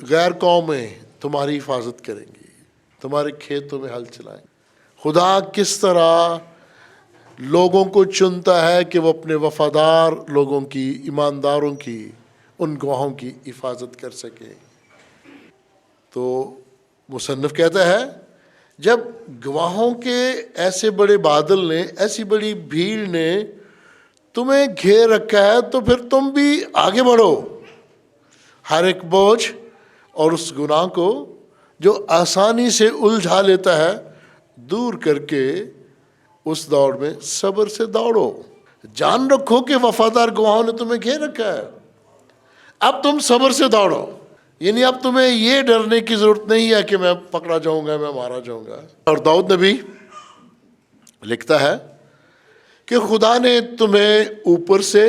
غیر قومیں تمہاری حفاظت کریں گی، تمہارے کھیتوں میں ہل چلائیں گے۔ خدا کس طرح لوگوں کو چنتا ہے کہ وہ اپنے وفادار لوگوں کی، ایمانداروں کی، ان گواہوں کی حفاظت کر سکے۔ تو مصنف کہتا ہے جب گواہوں کے ایسے بڑے بادل نے، ایسی بڑی بھیڑ نے تمہیں گھیر رکھا ہے تو پھر تم بھی آگے بڑھو، ہر ایک بوجھ اور اس گناہ کو جو آسانی سے الجھا لیتا ہے دور کر کے اس دوڑ میں صبر سے دوڑو۔ جان رکھو کہ وفادار گواہوں نے تمہیں گھیر رکھا ہے، اب تم صبر سے دوڑو۔ یعنی اب تمہیں یہ ڈرنے کی ضرورت نہیں ہے کہ میں پکڑا جاؤں گا، میں مارا جاؤں گا۔ اور داؤد نبی لکھتا ہے کہ خدا نے تمہیں اوپر سے،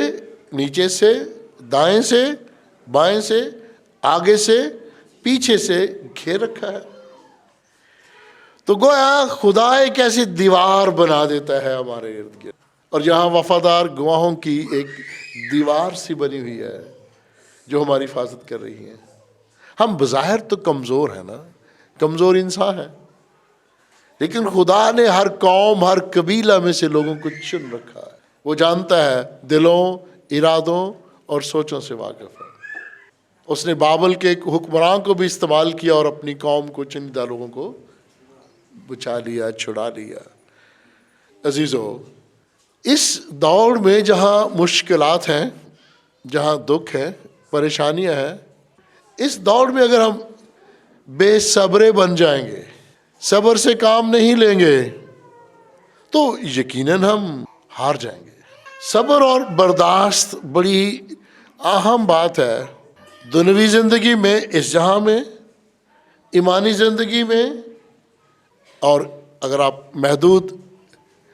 نیچے سے، دائیں سے، بائیں سے، آگے سے، پیچھے سے گھیر رکھا ہے۔ تو گویا خدا ایک ایسی دیوار بنا دیتا ہے ہمارے ارد گرد، اور جہاں وفادار گواہوں کی ایک دیوار سی بنی ہوئی ہے جو ہماری حفاظت کر رہی ہے۔ ہم بظاہر تو کمزور ہیں نا، کمزور انسان ہیں، لیکن خدا نے ہر قوم، ہر قبیلہ میں سے لوگوں کو چن رکھا ہے۔ وہ جانتا ہے، دلوں، ارادوں اور سوچوں سے واقف ہے۔ اس نے بابل کے ایک حکمران کو بھی استعمال کیا اور اپنی قوم کو، چنیدہ لوگوں کو بچا لیا، چھڑا لیا۔ عزیزو، اس دوڑ میں جہاں مشکلات ہیں، جہاں دکھ ہے، پریشانیاں ہیں، اس دوڑ میں اگر ہم بے صبرے بن جائیں گے، صبر سے کام نہیں لیں گے، تو یقیناً ہم ہار جائیں گے۔ صبر اور برداشت بڑی اہم بات ہے دنیوی زندگی میں، اس جہاں میں، ایمانی زندگی میں، اور اگر آپ محدود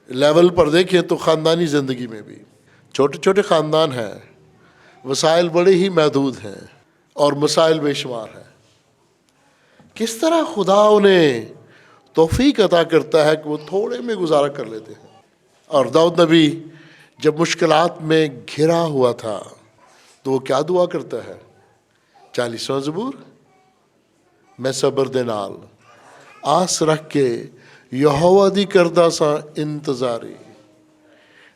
لیول پر دیکھیں تو خاندانی زندگی میں بھی۔ چھوٹے چھوٹے خاندان ہیں، وسائل بڑے ہی محدود ہیں اور مسائل بے شمار ہیں، کس طرح خدا انہیں توفیق عطا کرتا ہے کہ وہ تھوڑے میں گزارا کر لیتے ہیں۔ اور داؤد نبی جب مشکلات میں گھرا ہوا تھا تو وہ کیا دعا کرتا ہے؟ 40واں زبور، میں صبر دے نال آس رکھ کے یہوہ دی کردہ سا انتظاری،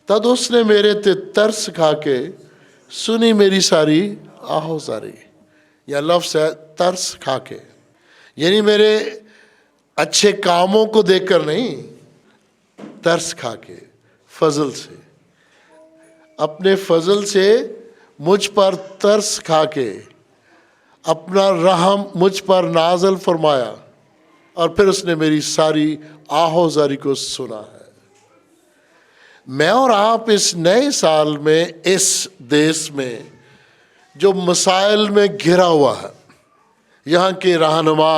تد اس نے میرے تے ترس کھا کے سنی میری ساری آہو زاری۔ یہ لفظ ہے ترس کھا کے، یعنی میرے اچھے کاموں کو دیکھ کر نہیں، ترس کھا کے، فضل سے، اپنے فضل سے مجھ پر ترس کھا کے اپنا رحم مجھ پر نازل فرمایا، اور پھر اس نے میری ساری آہو زاری کو سنا ہے۔ میں اور آپ اس نئے سال میں، اس دیس میں جو مسائل میں گھرا ہوا ہے، یہاں کے رہنما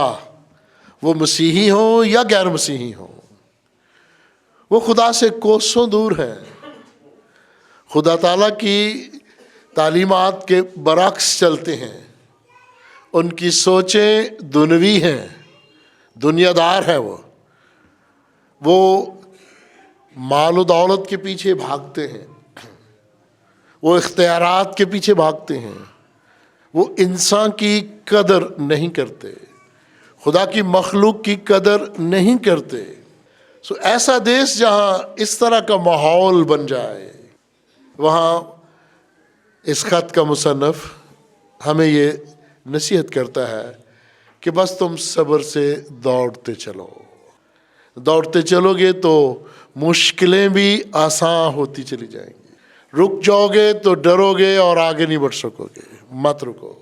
وہ مسیحی ہوں یا غیر مسیحی ہوں، وہ خدا سے کوسوں دور ہیں، خدا تعالیٰ کی تعلیمات کے برعکس چلتے ہیں، ان کی سوچیں دنیوی ہیں، دنیا دار ہے، وہ مال و دولت کے پیچھے بھاگتے ہیں، وہ اختیارات کے پیچھے بھاگتے ہیں، وہ انسان کی قدر نہیں کرتے، خدا کی مخلوق کی قدر نہیں کرتے۔ سو ایسا دیس جہاں اس طرح کا ماحول بن جائے، وہاں اس خط کا مصنف ہمیں یہ نصیحت کرتا ہے کہ بس تم صبر سے دوڑتے چلو، دوڑتے چلو گے تو مشکلیں بھی آسان ہوتی چلی جائیں گی۔ رک جاؤ گے تو ڈرو گے اور آگے نہیں بڑھ سکو گے۔ مت رکو،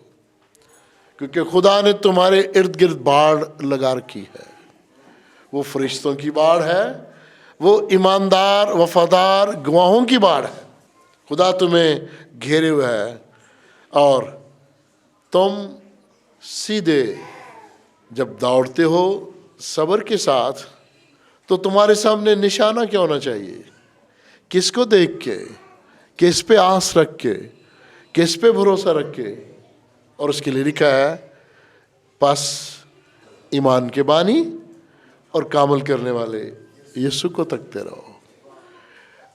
کیونکہ خدا نے تمہارے ارد گرد باڑ لگا رکھی ہے۔ وہ فرشتوں کی باڑ ہے، وہ ایماندار وفادار گواہوں کی باڑ ہے۔ خدا تمہیں گھیرے ہوئے ہے، اور تم سیدھے جب دوڑتے ہو صبر کے ساتھ، تو تمہارے سامنے نشانہ کیا ہونا چاہیے؟ کس کو دیکھ کے، کس پہ آس رکھ کے، کس پہ بھروسہ رکھ کے؟ اور اس کے لیے لکھا ہے، پس ایمان کے بانی اور کامل کرنے والے یسوع کو تکتے رہو۔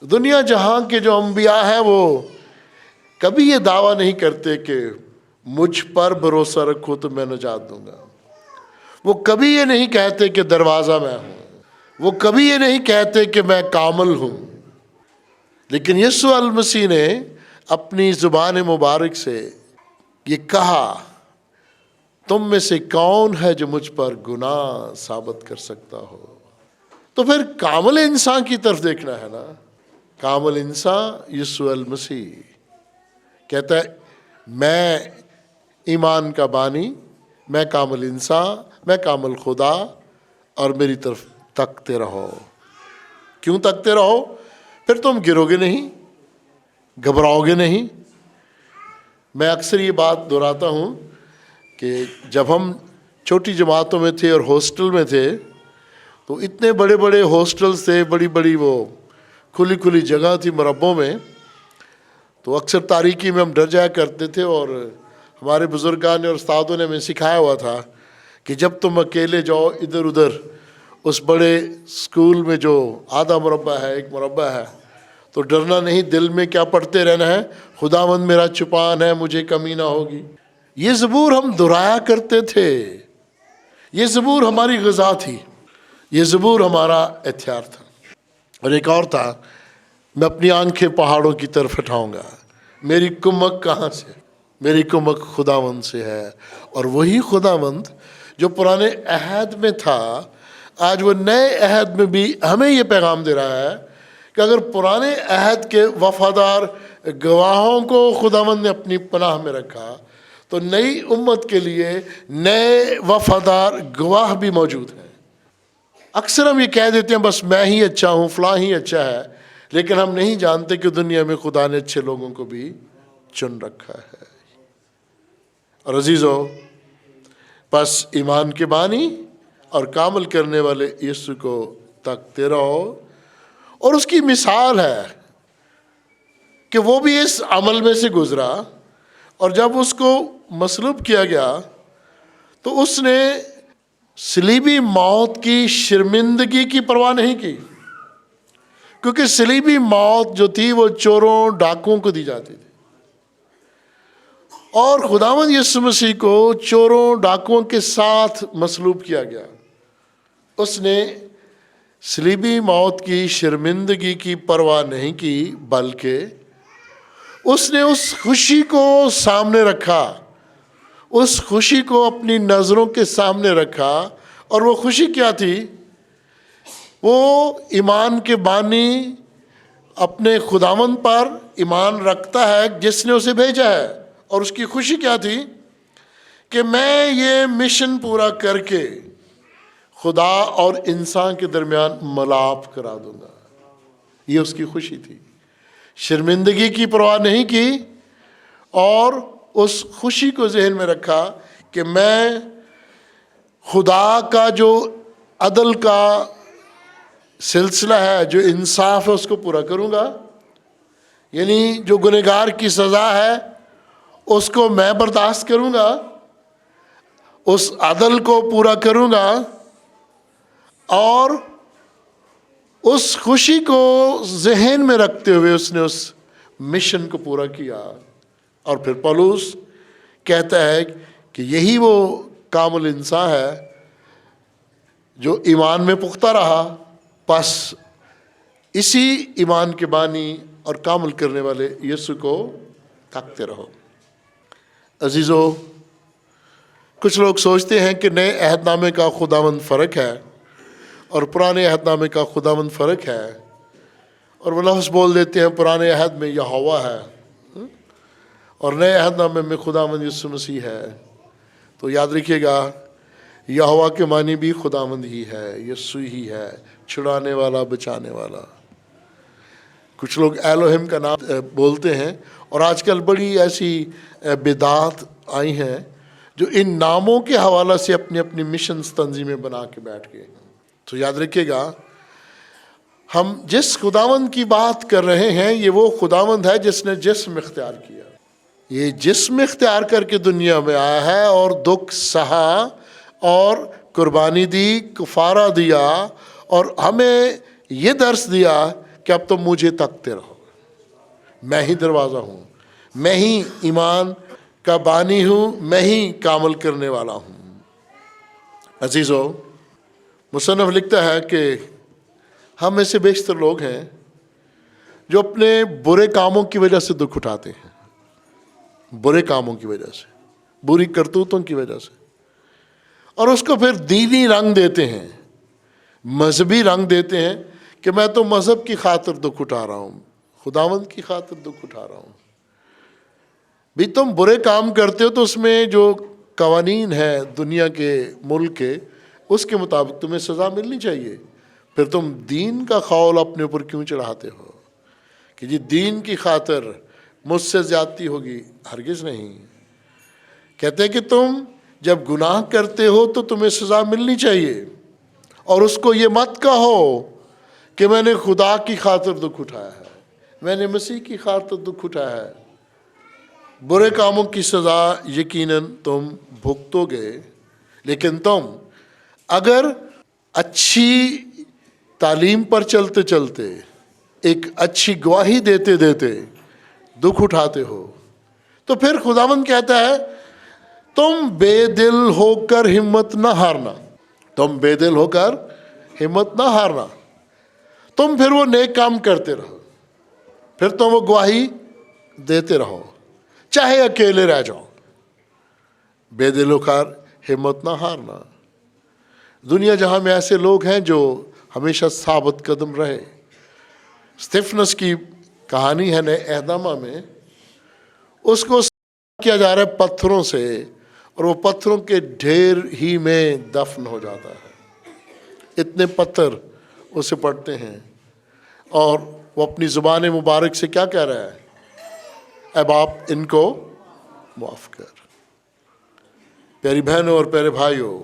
دنیا جہاں کے جو انبیاء ہیں وہ کبھی یہ دعویٰ نہیں کرتے کہ مجھ پر بھروسہ رکھو تو میں نجات دوں گا۔ وہ کبھی یہ نہیں کہتے کہ دروازہ میں ہوں، وہ کبھی یہ نہیں کہتے کہ میں کامل ہوں، لیکن یسوع المسیح نے اپنی زبان مبارک سے یہ کہا، تم میں سے کون ہے جو مجھ پر گناہ ثابت کر سکتا ہو؟ تو پھر کامل انسان کی طرف دیکھنا ہے نا۔ کامل انسان یسوع المسیح کہتا ہے میں ایمان کا بانی، میں کامل انسان، میں کامل خدا، اور میری طرف تکتے رہو۔ کیوں تکتے رہو؟ پھر تم گرو گے نہیں، گھبراؤ گے نہیں۔ میں اکثر یہ بات دہراتا ہوں کہ جب ہم چھوٹی جماعتوں میں تھے اور ہاسٹل میں تھے تو اتنے بڑے بڑے ہاسٹلز تھے، بڑی بڑی وہ کھلی کھلی جگہ تھی مربوں میں، تو اکثر تاریکی میں ہم ڈر جایا کرتے تھے، اور ہمارے بزرگان نے اور استادوں نے ہمیں سکھایا ہوا تھا کہ جب تم اکیلے جاؤ ادھر ادھر اس بڑے اسکول میں جو آدھا مربع ہے، ایک مربع ہے، تو ڈرنا نہیں، دل میں کیا پڑھتے رہنا ہے، خداوند میرا چپان ہے، مجھے کمی نہ ہوگی۔ یہ زبور ہم دہرایا کرتے تھے، یہ زبور ہماری غذا تھی، یہ زبور ہمارا ہتھیار تھا۔ اور ایک اور تھا، میں اپنی آنکھیں پہاڑوں کی طرف اٹھاؤں گا، میری کمک کہاں سے؟ میری کمک خداوند سے ہے۔ اور وہی خداوند جو پرانے عہد میں تھا، آج وہ نئے عہد میں بھی ہمیں یہ پیغام دے رہا ہے کہ اگر پرانے عہد کے وفادار گواہوں کو خداوند نے اپنی پناہ میں رکھا تو نئی امت کے لیے نئے وفادار گواہ بھی موجود ہیں۔ اکثر ہم یہ کہہ دیتے ہیں بس میں ہی اچھا ہوں، فلاں ہی اچھا ہے، لیکن ہم نہیں جانتے کہ دنیا میں خدا نے اچھے لوگوں کو بھی چن رکھا ہے۔ اور عزیزو، بس ایمان کے بانی اور کامل کرنے والے یسوع کو تکتے رہو، اور اس کی مثال ہے کہ وہ بھی اس عمل میں سے گزرا، اور جب اس کو مصلوب کیا گیا تو اس نے صلیبی موت کی شرمندگی کی پرواہ نہیں کی، کیونکہ صلیبی موت جو تھی وہ چوروں ڈاکوؤں کو دی جاتی تھی، اور خداوند یسوع مسیح کو چوروں ڈاکوؤں کے ساتھ مصلوب کیا گیا۔ اس نے صلیبی موت کی شرمندگی کی پرواہ نہیں کی، بلکہ اس نے اس خوشی کو سامنے رکھا، اس خوشی کو اپنی نظروں کے سامنے رکھا۔ اور وہ خوشی کیا تھی؟ وہ ایمان کے بانی اپنے خداوند پر ایمان رکھتا ہے جس نے اسے بھیجا ہے، اور اس کی خوشی کیا تھی؟ کہ میں یہ مشن پورا کر کے خدا اور انسان کے درمیان ملاپ کرا دوں گا۔ یہ اس کی خوشی تھی، شرمندگی کی پرواہ نہیں کی، اور اس خوشی کو ذہن میں رکھا کہ میں خدا کا جو عدل کا سلسلہ ہے، جو انصاف ہے، اس کو پورا کروں گا۔ یعنی جو گنہگار کی سزا ہے اس کو میں برداشت کروں گا، اس عدل کو پورا کروں گا، اور اس خوشی کو ذہن میں رکھتے ہوئے اس نے اس مشن کو پورا کیا۔ اور پھر پولس کہتا ہے کہ یہی وہ کامل انسان ہے جو ایمان میں پختہ رہا، پس اسی ایمان کے بانی اور کامل کرنے والے یسوع کو تاکتے رہو۔ عزیزو، کچھ لوگ سوچتے ہیں کہ نئے عہد نامے کا خداوند فرق ہے اور پرانے عہد نامے کا خداوند فرق ہے، اور وہ لفظ بول دیتے ہیں پرانے عہد میں یہوہ ہے اور نئے عہد نامے میں خداوند یسوع مسیح ہے۔ تو یاد رکھیے گا، یہوہ کے معنی بھی خداوند ہی ہے، یسوع ہی ہے، چھڑانے والا، بچانے والا۔ کچھ لوگ ایلوہم کا نام بولتے ہیں، اور آج کل بڑی ایسی بدعات آئی ہیں جو ان ناموں کے حوالہ سے اپنی اپنی مشنز تنظیمیں بنا کے بیٹھ گئے۔ تو یاد رکھیے گا، ہم جس خداوند کی بات کر رہے ہیں یہ وہ خداوند ہے جس نے جسم اختیار کیا، یہ جسم اختیار کر کے دنیا میں آیا ہے اور دکھ سہا اور قربانی دی، کفارہ دیا، اور ہمیں یہ درس دیا کہ اب تم مجھے تکتے رہو، میں ہی دروازہ ہوں، میں ہی ایمان کا بانی ہوں، میں ہی کامل کرنے والا ہوں۔ عزیزو، مصنف لکھتا ہے کہ ہم میں سے بیشتر لوگ ہیں جو اپنے برے کاموں کی وجہ سے دکھ اٹھاتے ہیں، برے کاموں کی وجہ سے، بری کرتوتوں کی وجہ سے، اور اس کو پھر دینی رنگ دیتے ہیں، مذہبی رنگ دیتے ہیں کہ میں تو مذہب کی خاطر دکھ اٹھا رہا ہوں، خداوند کی خاطر دکھ اٹھا رہا ہوں۔ بھی تم برے کام کرتے ہو تو اس میں جو قوانین ہے دنیا کے، ملک کے، اس کے مطابق تمہیں سزا ملنی چاہیے، پھر تم دین کا خول اپنے اوپر کیوں چڑھاتے ہو کہ جی دین کی خاطر مجھ سے زیادتی ہوگی؟ ہرگز نہیں۔ کہتے ہیں کہ تم جب گناہ کرتے ہو تو تمہیں سزا ملنی چاہیے، اور اس کو یہ مت کہو کہ میں نے خدا کی خاطر دکھ اٹھایا ہے، میں نے مسیح کی خاطر دکھ اٹھایا ہے۔ برے کاموں کی سزا یقیناً تم بھگتو گے، لیکن تم اگر اچھی تعلیم پر چلتے چلتے، ایک اچھی گواہی دیتے دیتے دکھ اٹھاتے ہو تو پھر خداوند کہتا ہے تم بے دل ہو کر ہمت نہ ہارنا، تم بے دل ہو کر ہمت نہ ہارنا، تم پھر وہ نیک کام کرتے رہو، پھر تم وہ گواہی دیتے رہو، چاہے اکیلے رہ جاؤ، بے دل ہو کر ہمت نہ ہارنا۔ دنیا جہاں میں ایسے لوگ ہیں جو ہمیشہ ثابت قدم رہے۔ اسٹیفنس کی کہانی ہے نئے اہدامہ میں، اس کو کیا جا رہا ہے پتھروں سے، اور وہ پتھروں کے ڈھیر ہی میں دفن ہو جاتا ہے۔ اتنے پتھر اسے پڑتے ہیں، اور وہ اپنی زبان مبارک سے کیا کہہ رہا ہے؟ اے باپ ان کو معاف کر۔ پیاری بہنوں اور پیارے بھائیوں،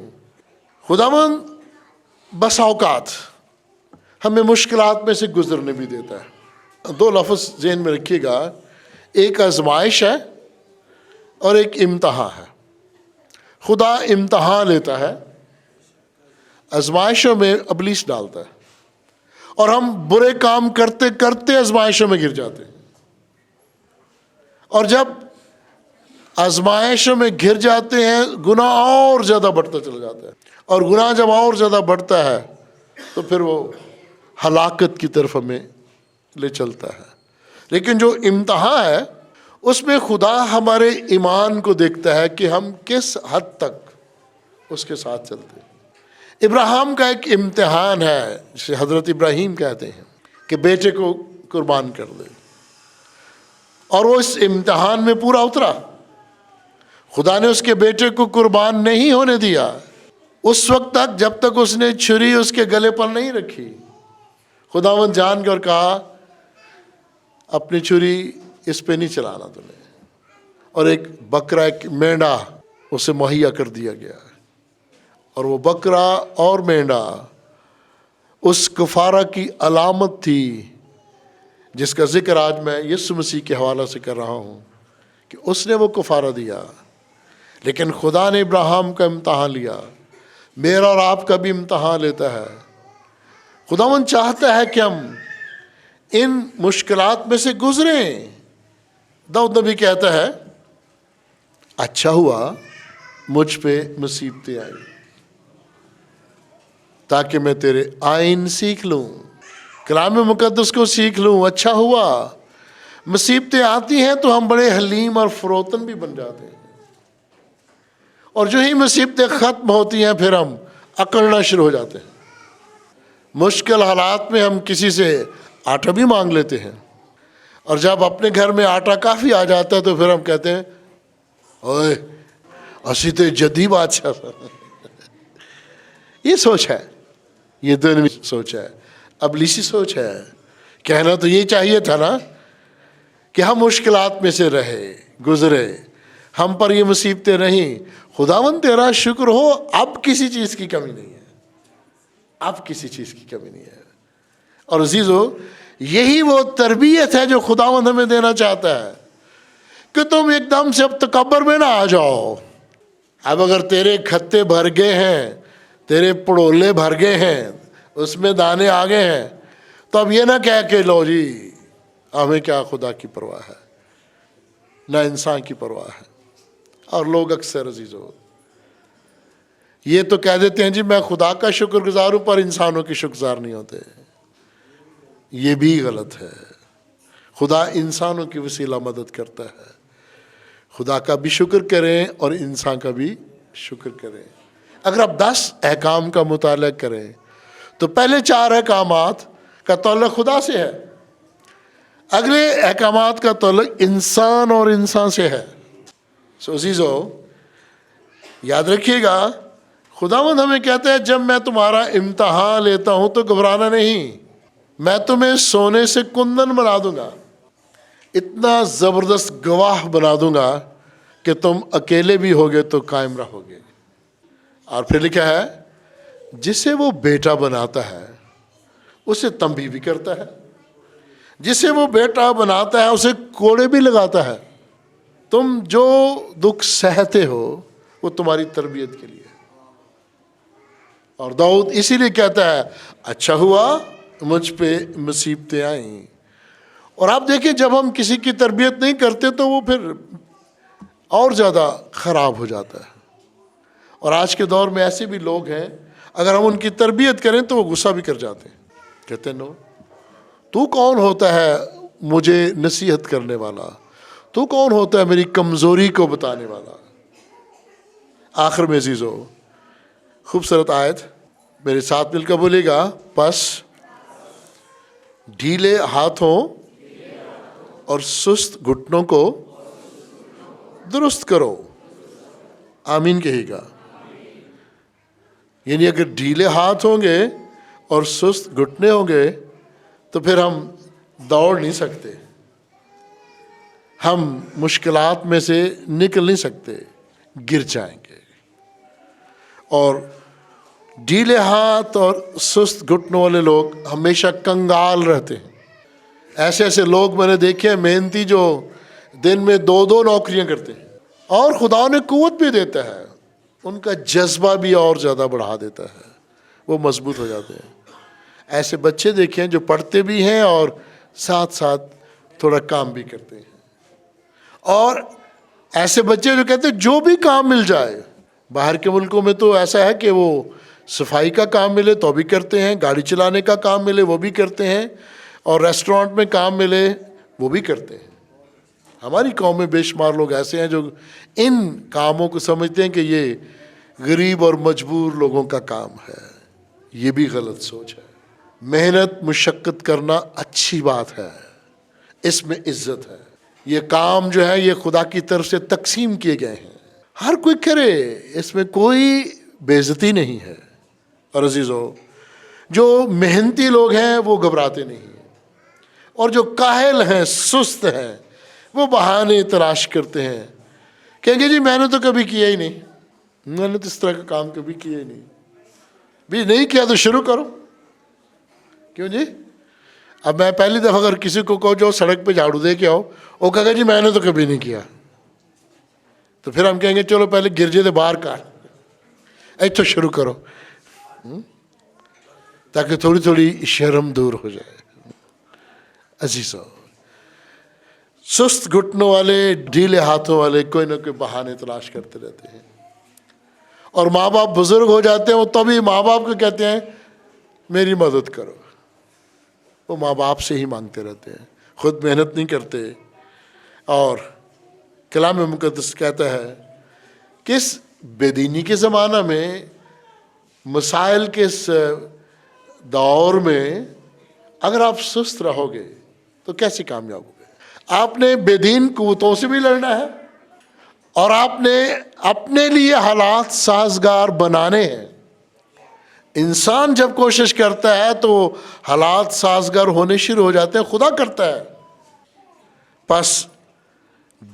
خداوند بس اوقات ہمیں مشکلات میں سے گزرنے بھی دیتا ہے۔ دو لفظ ذہن میں رکھیے گا، ایک آزمائش ہے اور ایک امتحان ہے۔ خدا امتحان لیتا ہے، آزمائشوں میں ابلیس ڈالتا ہے، اور ہم برے کام کرتے کرتے آزمائشوں میں گر جاتے ہیں، اور جب آزمائشوں میں گر جاتے ہیں گناہ اور زیادہ بڑھتا چلا جاتا ہے، اور گناہ جب اور زیادہ بڑھتا ہے تو پھر وہ ہلاکت کی طرف ہمیں لے چلتا ہے۔ لیکن جو امتحان ہے اس میں خدا ہمارے ایمان کو دیکھتا ہے کہ ہم کس حد تک اس کے ساتھ چلتے ہیں۔ ابراہیم کا ایک امتحان ہے جسے حضرت ابراہیم کہتے ہیں کہ بیٹے کو قربان کر دے، اور وہ اس امتحان میں پورا اترا۔ خدا نے اس کے بیٹے کو قربان نہیں ہونے دیا اس وقت تک جب تک اس نے چھری اس کے گلے پر نہیں رکھی۔ خداوند جان کر کہا اپنی چھری اس پہ نہیں چلانا تمہیں، اور ایک بکرا، ایک مینڈا اسے مہیا کر دیا گیا، اور وہ بکرا اور مینڈا اس کفارہ کی علامت تھی جس کا ذکر آج میں یسوع مسیح کے حوالہ سے کر رہا ہوں کہ اس نے وہ کفارہ دیا۔ لیکن خدا نے ابراہیم کا امتحان لیا، میرا اور آپ کا بھی امتحان لیتا ہے۔ خداوند چاہتا ہے کہ ہم ان مشکلات میں سے گزریں۔ داؤد نبی کہتا ہے اچھا ہوا مجھ پہ مصیبتیں آئی تاکہ میں تیرے آئین سیکھ لوں، کلام مقدس کو سیکھ لوں۔ اچھا ہوا مصیبتیں آتی ہیں تو ہم بڑے حلیم اور فروتن بھی بن جاتے ہیں، اور جو ہی مصیبتیں ختم ہوتی ہیں پھر ہم اکڑنا شروع ہو جاتے ہیں۔ مشکل حالات میں ہم کسی سے آٹا بھی مانگ لیتے ہیں، اور جب اپنے گھر میں آٹا کافی آ جاتا ہے تو پھر ہم کہتے ہیں اوئے اسی تو جدی بادشاہ۔ یہ سوچ ہے، یہ دنوی سوچ ہے، ابلیسی سوچ ہے۔ کہنا تو یہ چاہیے تھا نا کہ ہم مشکلات میں سے رہے، گزرے، ہم پر یہ مصیبتیں نہیں۔ خداوند تیرا شکر ہو اب کسی چیز کی کمی نہیں ہے، اب کسی چیز کی کمی نہیں ہے۔ اور عزیزو، یہی وہ تربیت ہے جو خداوند ہمیں دینا چاہتا ہے کہ تم ایک دم سے اب تکبر میں نہ آ جاؤ۔ اب اگر تیرے کھتے بھر گئے ہیں، تیرے پڑولے بھر گئے ہیں، اس میں دانے آ گئے ہیں، تو اب یہ نہ کہہ کہ لو جی ہمیں کیا خدا کی پرواہ ہے، نہ انسان کی پرواہ ہے۔ اور لوگ اکثر عزیزو یہ تو کہہ دیتے ہیں جی میں خدا کا شکر گزار ہوں پر انسانوں کے شکر گزار نہیں ہوتے. یہ بھی غلط ہے. خدا انسانوں کی وسیلہ مدد کرتا ہے. خدا کا بھی شکر کریں اور انسان کا بھی شکر کریں. اگر آپ 10 احکام کا مطالعہ کریں تو پہلے 4 احکامات کا تعلق خدا سے ہے، اگلے احکامات کا تعلق انسان اور انسان سے ہے. سو عزیزو یاد رکھیے گا، خداوند ہمیں کہتا ہے جب میں تمہارا امتحان لیتا ہوں تو گھبرانا نہیں، میں تمہیں سونے سے کندن بنا دوں گا، اتنا زبردست گواہ بنا دوں گا کہ تم اکیلے بھی ہوگے تو قائم رہو گے. اور پھر لکھا ہے جسے وہ بیٹا بناتا ہے اسے تنبیہ بھی کرتا ہے، جسے وہ بیٹا بناتا ہے اسے کوڑے بھی لگاتا ہے. تم جو دکھ سہتے ہو وہ تمہاری تربیت کے لیے. اور داؤد اسی لیے کہتا ہے اچھا ہوا مجھ پہ مصیبتیں آئیں. اور آپ دیکھیں جب ہم کسی کی تربیت نہیں کرتے تو وہ پھر اور زیادہ خراب ہو جاتا ہے. اور آج کے دور میں ایسے بھی لوگ ہیں اگر ہم ان کی تربیت کریں تو وہ غصہ بھی کر جاتے ہیں، کہتے ہیں نو تو کون ہوتا ہے مجھے نصیحت کرنے والا، تو کون ہوتا ہے میری کمزوری کو بتانے والا. آخر میں عزیزو خوبصورت آیت میرے ساتھ مل کر بولے گا، پس ڈھیلے ہاتھوں اور سست گھٹنوں کو درست کرو. آمین کہے گا. یعنی اگر ڈھیلے ہاتھ ہوں گے اور سست گھٹنے ہوں گے تو پھر ہم دوڑ نہیں سکتے، ہم مشکلات میں سے نکل نہیں سکتے، گر جائیں گے. اور ڈھیلے ہاتھ اور سست گھٹنوں والے لوگ ہمیشہ کنگال رہتے ہیں. ایسے ایسے لوگ میں نے دیکھے ہیں محنتی جو دن میں 2 نوکریاں کرتے ہیں اور خدا نے قوت بھی دیتا ہے، ان کا جذبہ بھی اور زیادہ بڑھا دیتا ہے، وہ مضبوط ہو جاتے ہیں. ایسے بچے دیکھیں جو پڑھتے بھی ہیں اور ساتھ ساتھ تھوڑا کام بھی کرتے ہیں. اور ایسے بچے جو کہتے ہیں جو بھی کام مل جائے، باہر کے ملکوں میں تو ایسا ہے کہ وہ صفائی کا کام ملے تو بھی کرتے ہیں، گاڑی چلانے کا کام ملے وہ بھی کرتے ہیں، اور ریسٹورانٹ میں کام ملے وہ بھی کرتے ہیں. ہماری قوم میں بے شمار لوگ ایسے ہیں جو ان کاموں کو سمجھتے ہیں کہ یہ غریب اور مجبور لوگوں کا کام ہے. یہ بھی غلط سوچ ہے. محنت مشقت کرنا اچھی بات ہے، اس میں عزت ہے. یہ کام جو ہے یہ خدا کی طرف سے تقسیم کیے گئے ہیں، ہر کوئی کرے، اس میں کوئی بے عزتی نہیں ہے. اور عزیزو جو محنتی لوگ ہیں وہ گھبراتے نہیں ہیں، اور جو کاہل ہیں سست ہیں وہ بہانے تلاش کرتے ہیں، کہیں گے جی میں نے تو کبھی کیا ہی نہیں، میں نے تو اس طرح کا کام کبھی کیا ہی نہیں. بھی نہیں کیا تو شروع کرو. کیوں جی؟ اب میں پہلی دفعہ اگر کسی کو کہو جو سڑک پہ جھاڑو دے کے آؤ، وہ کہے گا جی میں نے تو کبھی نہیں کیا، تو پھر ہم کہیں گے چلو پہلے گرجے دے باہر کار ایتھوں شروع کرو، تاکہ تھوڑی تھوڑی شرم دور ہو جائے. عزیزو سست گھٹنوں والے ڈھیلے ہاتھوں والے کوئی نہ کوئی بہانے تلاش کرتے رہتے ہیں. اور ماں باپ بزرگ ہو جاتے ہیں وہ تبھی ماں باپ کو کہتے ہیں میری مدد کرو، وہ ماں باپ سے ہی مانگتے رہتے ہیں، خود محنت نہیں کرتے. اور کلام مقدس کہتا ہے کہ اس بے دینی کے زمانہ میں، مسائل کے اس دور میں اگر آپ سست رہو گے تو کیسے کامیاب ہو گے؟ آپ نے بے دین قوتوں سے بھی لڑنا ہے اور آپ نے اپنے لیے حالات سازگار بنانے ہیں. انسان جب کوشش کرتا ہے تو حالات سازگار ہونے شروع ہو جاتے ہیں، خدا کرتا ہے. پس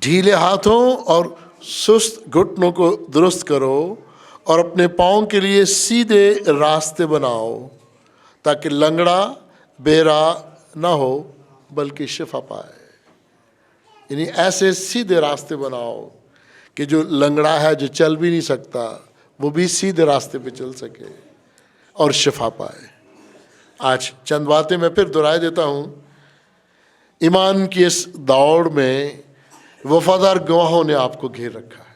ڈھیلے ہاتھوں اور سست گھٹنوں کو درست کرو اور اپنے پاؤں کے لیے سیدھے راستے بناؤ، تاکہ لنگڑا بہرا نہ ہو بلکہ شفا پائے. یعنی ایسے سیدھے راستے بناؤ کہ جو لنگڑا ہے، جو چل بھی نہیں سکتا، وہ بھی سیدھے راستے پہ چل سکے اور شفا پائے. آج چند باتیں میں پھر دہرائے دیتا ہوں. ایمان کی اس دوڑ میں وفادار گواہوں نے آپ کو گھیر رکھا ہے.